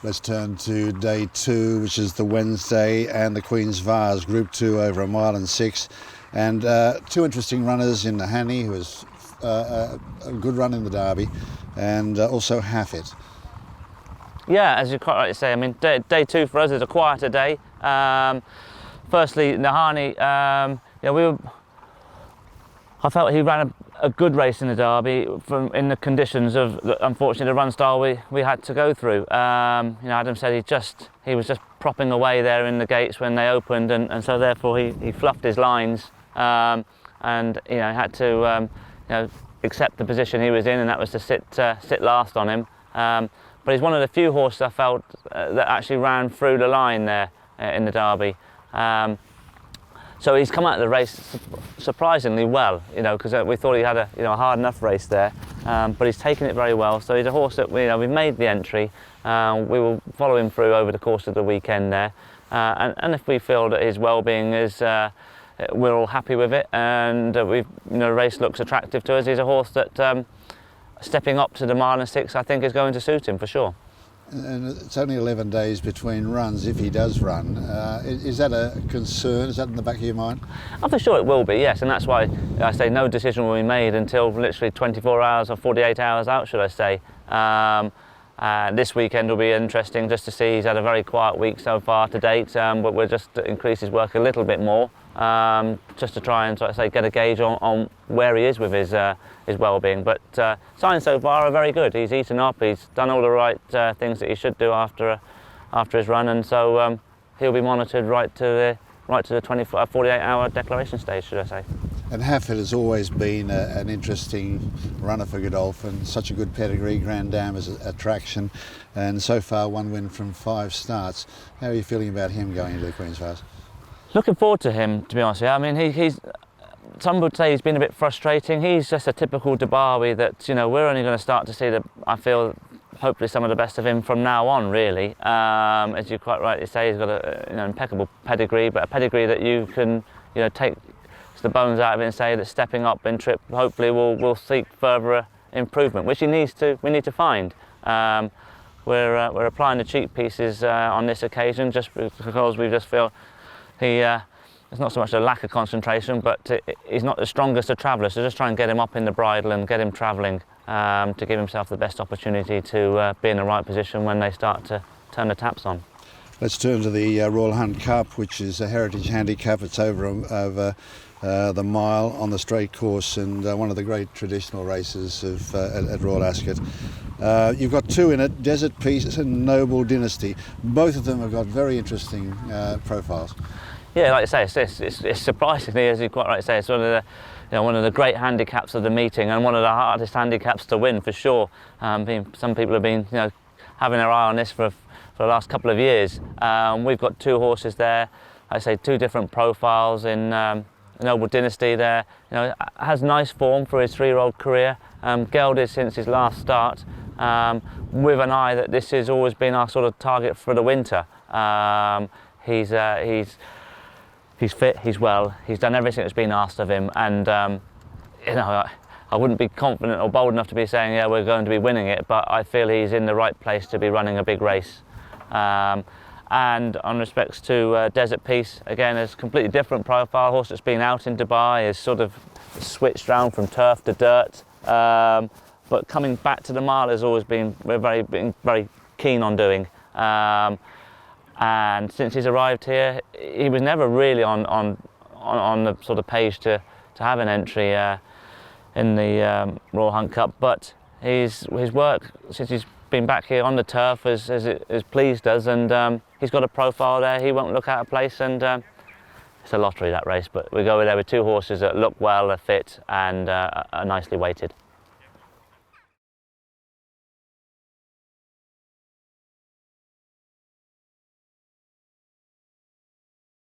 Let's turn to day 2, which is the Wednesday, and the Queen's Vase, Group 2 over 1 mile and 6. And 2 interesting runners in Nahani, who was a good run in the Derby, and also Hafid. Yeah, as you quite rightly say, I mean, day 2 for us is a quieter day. Firstly, Nahani, I felt he ran a good race in the Derby in the conditions of, unfortunately, the run style we had to go through. Adam said he was just propping away there in the gates when they opened, and so therefore he fluffed his lines, and had to accept the position he was in, and that was to sit last on him. But he's one of the few horses I felt that actually ran through the line there in the Derby. So he's come out of the race surprisingly well, because we thought he had a hard enough race there, but he's taken it very well. So he's a horse that we've made the entry. We will follow him through over the course of the weekend there, and if we feel that his well-being is, we're all happy with it, and the race looks attractive to us. He's a horse that stepping up to the mile and 6, I think, is going to suit him for sure. And it's only 11 days between runs if he does run. Is that a concern? Is that in the back of your mind? Oh, for sure it will be, yes, and that's why I say no decision will be made until literally 24 hours or 48 hours out, should I say. This weekend will be interesting just to see. He's had a very quiet week so far to date, but we'll just increase his work a little bit more, just to try and, get a gauge on where he is with his well-being. But signs so far are very good. He's eaten up, he's done all the right things that he should do after his run, and so he'll be monitored right to the 48-hour declaration stage, should I say. And Hafid has always been an interesting runner for Godolphin. Such a good pedigree, Grand Dam is an attraction, and so far 1 win from 5 starts. How are you feeling about him going into the Queen's Vase? Looking forward to him, to be honest with you. I mean, he's some would say he's been a bit frustrating. He's just a typical Derby that we're only going to start to see I feel, hopefully some of the best of him from now on, really. As you quite rightly say, he's got an impeccable pedigree, but a pedigree that you can take the bones out of it and say that stepping up in trip hopefully will seek further improvement, which we need to find. We're applying the cheek pieces on this occasion just because we just feel it's not so much a lack of concentration, but he's not the strongest of travellers, so just try and get him up in the bridle and get him travelling to give himself the best opportunity to be in the right position when they start to turn the taps on. Let's turn to the Royal Handcup, which is a heritage handicap. It's over the mile on the straight course, and one of the great traditional races at Royal Ascot. You've got 2 in it, Desert Peace and Noble Dynasty. Both of them have got very interesting profiles. Yeah, like I say, it's surprisingly, as you quite rightly say, it's one of the great handicaps of the meeting, and one of the hardest handicaps to win for sure. Some people have been having their eye on this for the last couple of years. We've got 2 horses there, like I say, 2 different profiles in Noble Dynasty there. Has nice form for his 3-year-old career, gelded since his last start, with an eye that this has always been our sort of target for the winter. He's fit, he's well, he's done everything that's been asked of him, and I wouldn't be confident or bold enough to be saying, yeah, we're going to be winning it, but I feel he's in the right place to be running a big race. And on respects to Desert Peace, again, it's a completely different profile. Horse that's been out in Dubai is sort of switched round from turf to dirt, but coming back to the mile has always been very keen on doing. And since he's arrived here, he was never really on the sort of page to have an entry in the Royal Handcup, but his work since he's been back here on the turf has pleased us, and he's got a profile there. He won't look out of place, and it's a lottery, that race, but we go there with 2 horses that look well, are fit, and are nicely weighted.